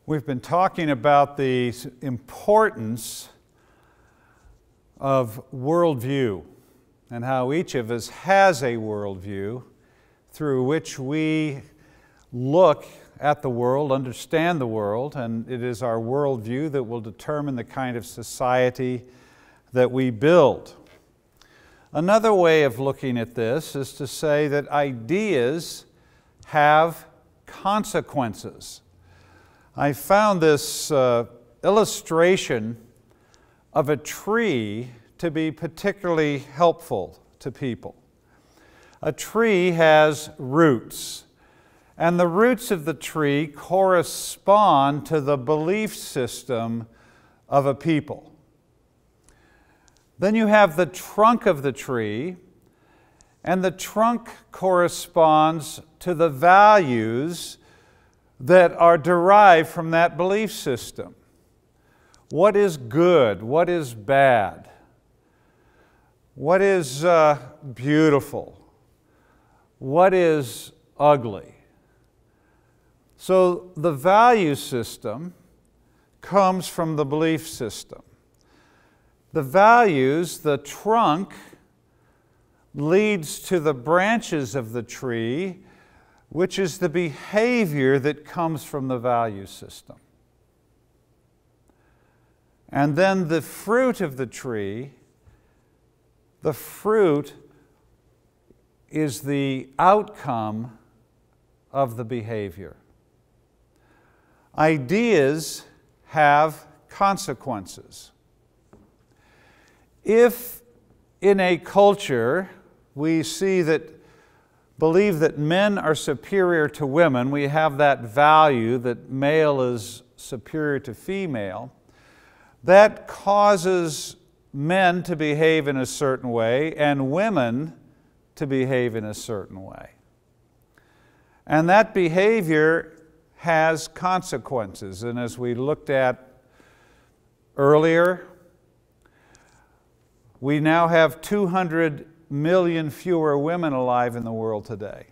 We've been talking about the importance of worldview and how each of us has a worldview through which we look at the world, understand the world, and it is our worldview that will determine the kind of society that we build. Another way of looking at this is to say that ideas have consequences. I found this illustration of a tree to be particularly helpful to people. A tree has roots, and the roots of the tree correspond to the belief system of a people. Then you have the trunk of the tree, and the trunk corresponds to the values that are derived from that belief system. What is good? What is bad? What is beautiful? What is ugly? So the value system comes from the belief system. The values, the trunk, leads to the branches of the tree, which is the behavior that comes from the value system. And then the fruit of the tree, the fruit is the outcome of the behavior. Ideas have consequences. If in a culture we believe that men are superior to women, we have that value that male is superior to female, that causes men to behave in a certain way and women to behave in a certain way. And that behavior has consequences. And as we looked at earlier, we now have 200 million fewer women alive in the world today.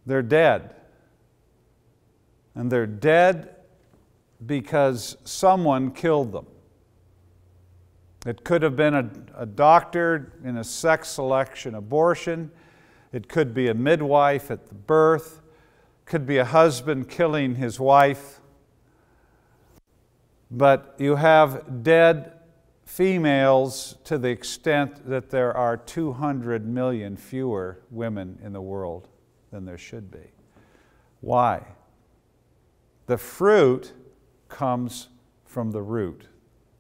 They're dead. And they're dead because someone killed them. It could have been a doctor in a sex selection abortion. It could be a midwife at the birth. It could be a husband killing his wife. But you have dead females to the extent that there are 200 million fewer women in the world than there should be. Why? The fruit comes from the root,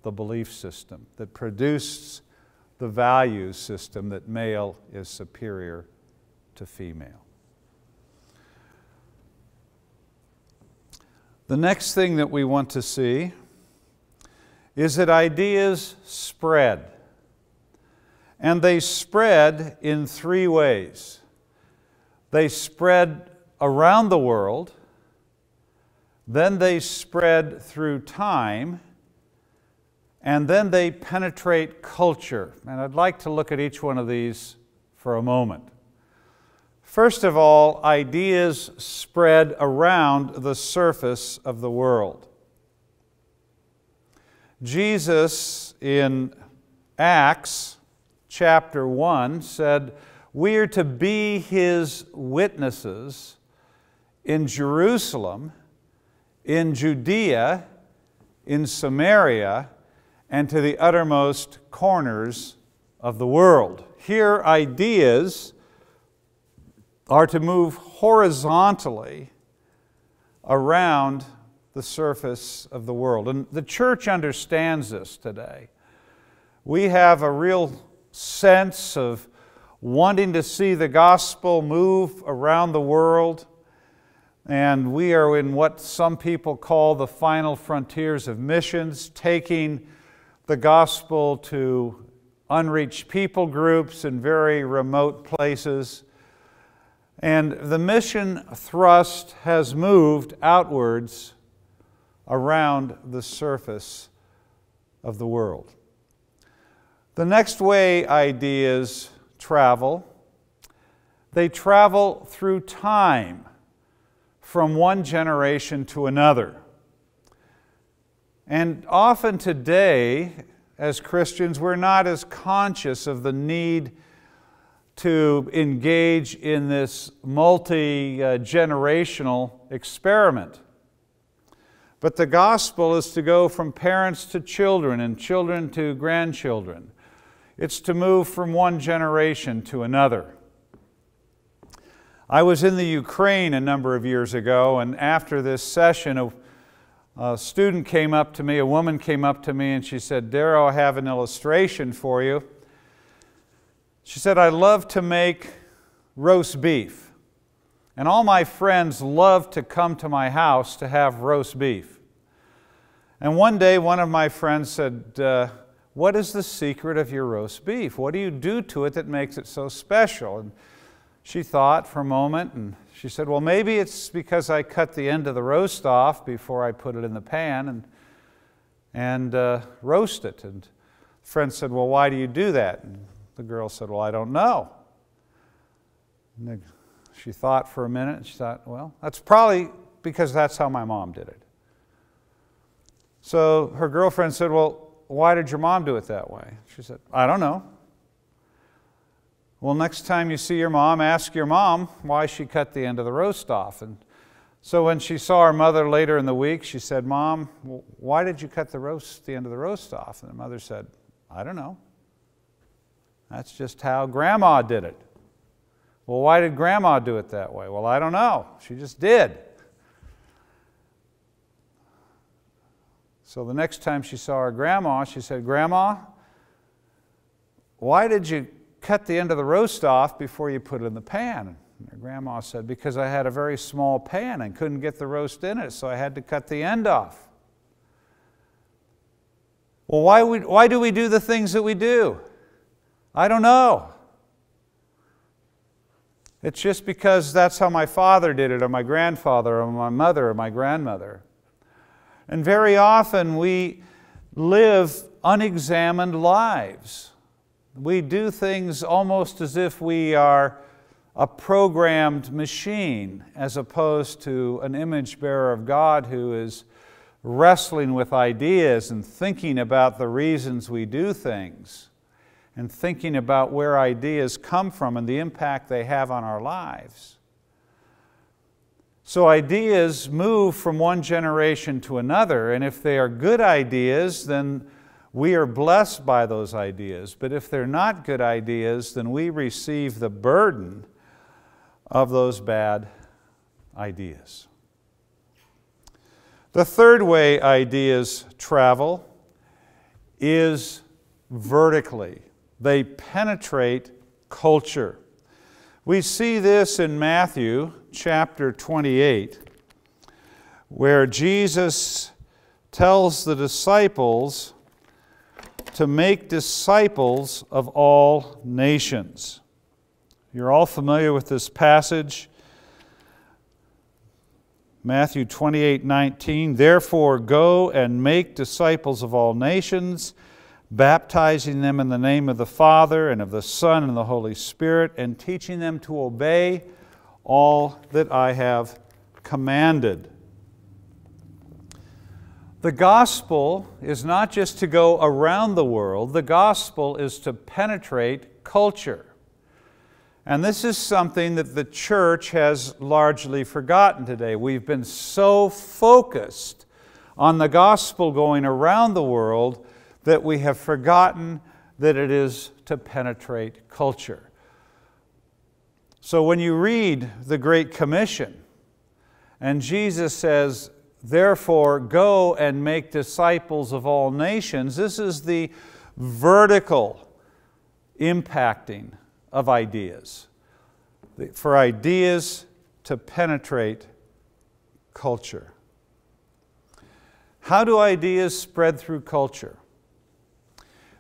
the belief system that produced the value system that male is superior to female. The next thing that we want to see is that ideas spread. And they spread in three ways. They spread around the world, then they spread through time, and then they penetrate culture. And I'd like to look at each one of these for a moment. First of all, ideas spread around the surface of the world. Jesus in Acts chapter 1 said, "We are to be His witnesses in Jerusalem, in Judea, in Samaria, and to the uttermost corners of the world." Here, ideas are to move horizontally around the surface of the world. And the church understands this today. We have a real sense of wanting to see the gospel move around the world, and we are in what some people call the final frontiers of missions, taking the gospel to unreached people groups in very remote places. And the mission thrust has moved outwards around the surface of the world. The next way ideas travel, they travel through time from one generation to another. And often today, as Christians, we're not as conscious of the need to engage in this multi-generational experiment. But the gospel is to go from parents to children and children to grandchildren. It's to move from one generation to another. I was in the Ukraine a number of years ago, and after this session, a student came up to me, a woman came up to me, and she said, "Darrow, I have an illustration for you." She said, "I love to make roast beef, and all my friends love to come to my house to have roast beef." And one day, one of my friends said, "What is the secret of your roast beef? What do you do to it that makes it so special?" And she thought for a moment, and she said, "Well, maybe it's because I cut the end of the roast off before I put it in the pan and roast it." And the friend said, "Well, why do you do that?" And the girl said, "Well, I don't know." And she thought for a minute, and she thought, "Well, that's probably because that's how my mom did it." So her girlfriend said, "Well, why did your mom do it that way?" She said, "I don't know." "Well, next time you see your mom, ask your mom why she cut the end of the roast off." And so when she saw her mother later in the week, she said, "Mom, why did you cut the end of the roast off?" And the mother said, "I don't know. That's just how Grandma did it." "Well, why did Grandma do it that way?" "Well, I don't know. She just did." So the next time she saw her grandma, she said, "Grandma, why did you cut the end of the roast off before you put it in the pan?" And her grandma said, "Because I had a very small pan and couldn't get the roast in it, so I had to cut the end off." "Well, why do we do the things that we do?" "I don't know. It's just because that's how my father did it, or my grandfather, or my mother, or my grandmother." And very often we live unexamined lives. We do things almost as if we are a programmed machine, as opposed to an image bearer of God who is wrestling with ideas and thinking about the reasons we do things, and thinking about where ideas come from and the impact they have on our lives. So ideas move from one generation to another, and if they are good ideas, then we are blessed by those ideas. But if they're not good ideas, then we receive the burden of those bad ideas. The third way ideas travel is vertically. They penetrate culture. We see this in Matthew chapter 28, where Jesus tells the disciples to make disciples of all nations. You're all familiar with this passage. Matthew 28:19, "Therefore go and make disciples of all nations, baptizing them in the name of the Father and of the Son and the Holy Spirit, and teaching them to obey all that I have commanded." The gospel is not just to go around the world, the gospel is to penetrate culture. And this is something that the church has largely forgotten today. We've been so focused on the gospel going around the world that we have forgotten that it is to penetrate culture. So when you read the Great Commission, and Jesus says, "Therefore go and make disciples of all nations," this is the vertical impacting of ideas, for ideas to penetrate culture. How do ideas spread through culture?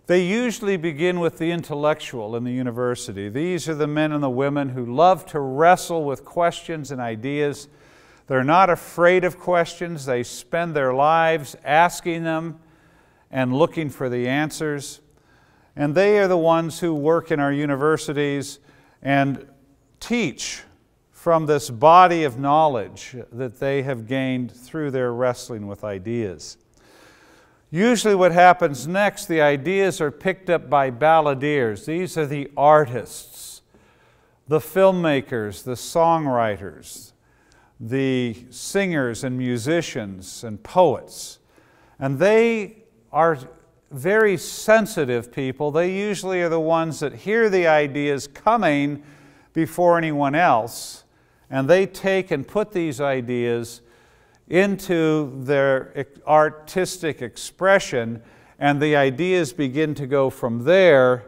They usually begin with the intellectual in the university. These are the men and the women who love to wrestle with questions and ideas. They're not afraid of questions. They spend their lives asking them and looking for the answers. And they are the ones who work in our universities and teach from this body of knowledge that they have gained through their wrestling with ideas. Usually what happens next, the ideas are picked up by balladeers. These are the artists, the filmmakers, the songwriters, the singers and musicians and poets. And they are very sensitive people. They usually are the ones that hear the ideas coming before anyone else, and they take and put these ideas into their artistic expression, and the ideas begin to go from there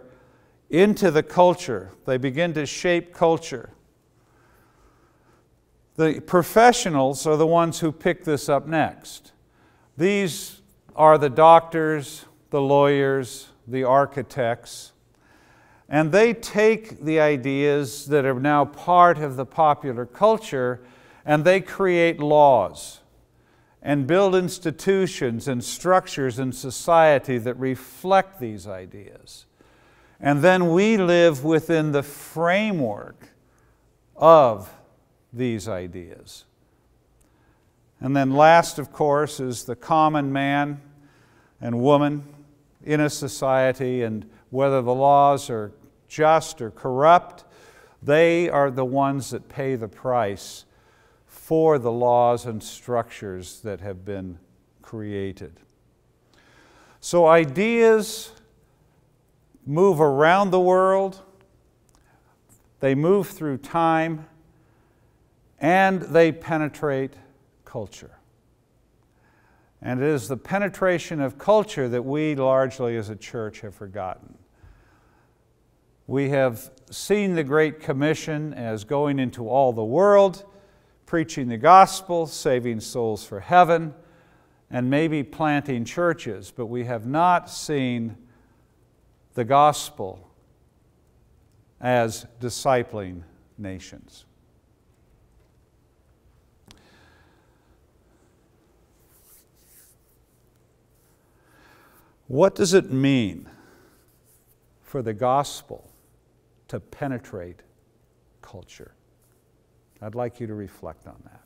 into the culture. They begin to shape culture. The professionals are the ones who pick this up next. These are the doctors, the lawyers, the architects, and they take the ideas that are now part of the popular culture and they create laws and build institutions and structures in society that reflect these ideas. And then we live within the framework of these ideas. And then last, of course, is the common man and woman in a society, and whether the laws are just or corrupt, they are the ones that pay the price for the laws and structures that have been created. So ideas move around the world, they move through time, and they penetrate culture. And it is the penetration of culture that we largely as a church have forgotten. We have seen the Great Commission as going into all the world, preaching the gospel, saving souls for heaven, and maybe planting churches, but we have not seen the gospel as discipling nations. What does it mean for the gospel to penetrate culture? I'd like you to reflect on that.